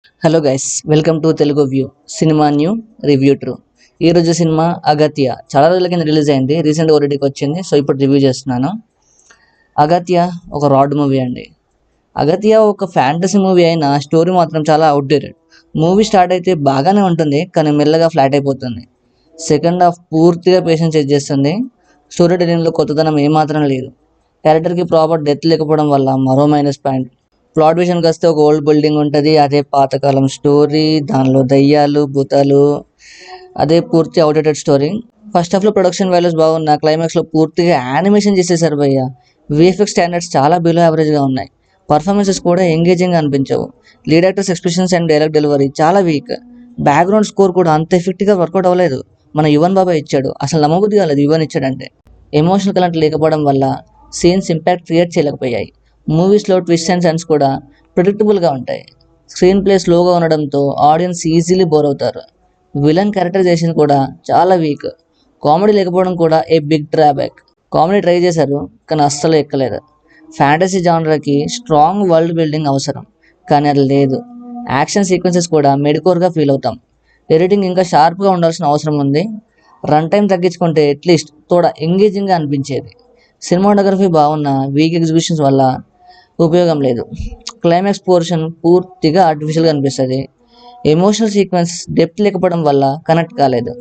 Hello guys, welcome to Telugu view cinema new review true. ఈరోజు cinema అగత్య చాలా రోజుల కింద రిలీజ్ అయింది. రీసెంట్గా ఓటీటీకి వచ్చింది. సో ఇప్పుడు రివ్యూ చేస్తున్నాను. అగత్య ఒక రాడ్ మూవీ అండి. అగత్య ఒక ఫ్యాంటసీ మూవీ అయినా స్టోరీ మాత్రం చాలా అవుట్డేటెడ్. మూవీ స్టార్ట్ అయితే బాగానే ఉంటుంది, కానీ మెల్లగా ఫ్లాట్ అయిపోతుంది. సెకండ్ హాఫ్ పూర్తిగా పేషెన్స్ చెక్ చేస్తుంది. స్టోరీ టెలింగ్లో కొత్తదనం ఏమాత్రం లేదు. క్యారెక్టర్కి ప్రాపర్ డెత్ లేకపోవడం వల్ల మరో మైనస్ పాయింట్. ప్లాట్ విషయానికి వస్తే ఒక ఓల్డ్ బిల్డింగ్ ఉంటుంది, అదే పాతకాలం స్టోరీ, దానిలో దయ్యాలు భూతాలు, అదే పూర్తి అవుటేటెడ్ స్టోరీ. ఫస్ట్ హాఫ్లో ప్రొడక్షన్ వాల్యూస్ బాగున్నా క్లైమాక్స్లో పూర్తిగా యానిమేషన్ చేసేసారు భయ్య. విఎఫ్ఎక్స్ స్టాండర్డ్స్ చాలా బిలో యావరేజ్గా ఉన్నాయి. పర్ఫార్మెన్సెస్ కూడా ఎంగేజింగ్గా అనిపించవు. Lead actors expressions and dialogue delivery చాలా వీక్. బ్యాక్గ్రౌండ్ స్కోర్ కూడా అంత ఎఫెక్ట్గా వర్కౌట్ అవ్వలేదు. మన యువన్ బాబా ఇచ్చాడు, అసలు నమ్మబుద్ధి కాలేదు యువన్ ఇచ్చాడంటే. ఎమోషనల్ కరెంట్ లేకపోవడం వల్ల సీన్స్ ఇంపాక్ట్ క్రియేట్ చేయలేకపోయాయి. మూవీస్లో ట్విస్ట్ అండ్ టర్న్స్ కూడా ప్రిడిక్టబుల్గా ఉంటాయి. స్క్రీన్ ప్లే స్లోగా ఉండడంతో ఆడియన్స్ ఈజీలీ బోర్ అవుతారు. విలన్ క్యారెక్టరైజేషన్ కూడా చాలా వీక్. కామెడీ లేకపోవడం కూడా a big drawback. Comedy try చేశారు, కానీ అస్సలు ఎక్కలేదు. ఫ్యాంటసీ జానర్కి స్ట్రాంగ్ వరల్డ్ బిల్డింగ్ అవసరం, కానీ అది లేదు. యాక్షన్ సీక్వెన్సెస్ కూడా మెడికోర్గా ఫీల్ అవుతాం. ఎడిటింగ్ ఇంకా షార్ప్గా ఉండాల్సిన అవసరం ఉంది. రన్ టైం తగ్గించుకుంటే అట్లీస్ట్ తోడ ఎంగేజింగ్గా అనిపించేది. సినిమాటోగ్రఫీ బాగున్న వీక్ ఎగ్జిబిషన్స్ వల్ల ఉపయోగం లేదు. క్లైమాక్స్ పోర్షన్ పూర్తిగా ఆర్టిఫిషియల్గా అనిపిస్తుంది. ఎమోషనల్ సీక్వెన్స్ డెప్త్ లేకపోవడం వల్ల కనెక్ట్ కాలేదు.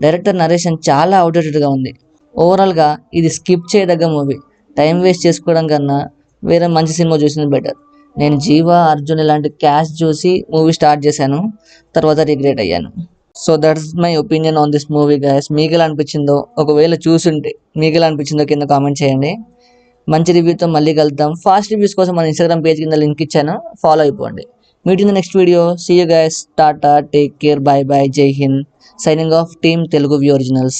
డైరెక్టర్ నరేషన్ చాలా అవుట్డేటెడ్గా ఉంది. ఓవరాల్గా ఇది స్కిప్ చేయదగ్గ మూవీ. టైం వేస్ట్ చేసుకోవడం కన్నా వేరే మంచి సినిమా చూసింది బెటర్. నేను జీవా, అర్జున్ ఇలాంటి క్యాష్ చూసి మూవీ స్టార్ట్ చేశాను, తర్వాత రిగ్రెట్ అయ్యాను. So that's my opinion on this movie guys. మీకు ఎలా అనిపించిందో, ఒకవేళ చూసుంటే మీకు ఎలా అనిపించిందో కింద కామెంట్ చేయండి. మంచి రివ్యూతో మళ్ళీ కలుద్దాం. ఫాస్ట్ రివ్యూస్ కోసం మన ఇన్స్టాగ్రామ్ పేజ్ కింద లింక్ ఇచ్చాను, ఫాలో అయిపోండి. Meet in the next video. See you guys. Tata, take care, bye bye, Jai Hind. Signing off team Telugu view originals.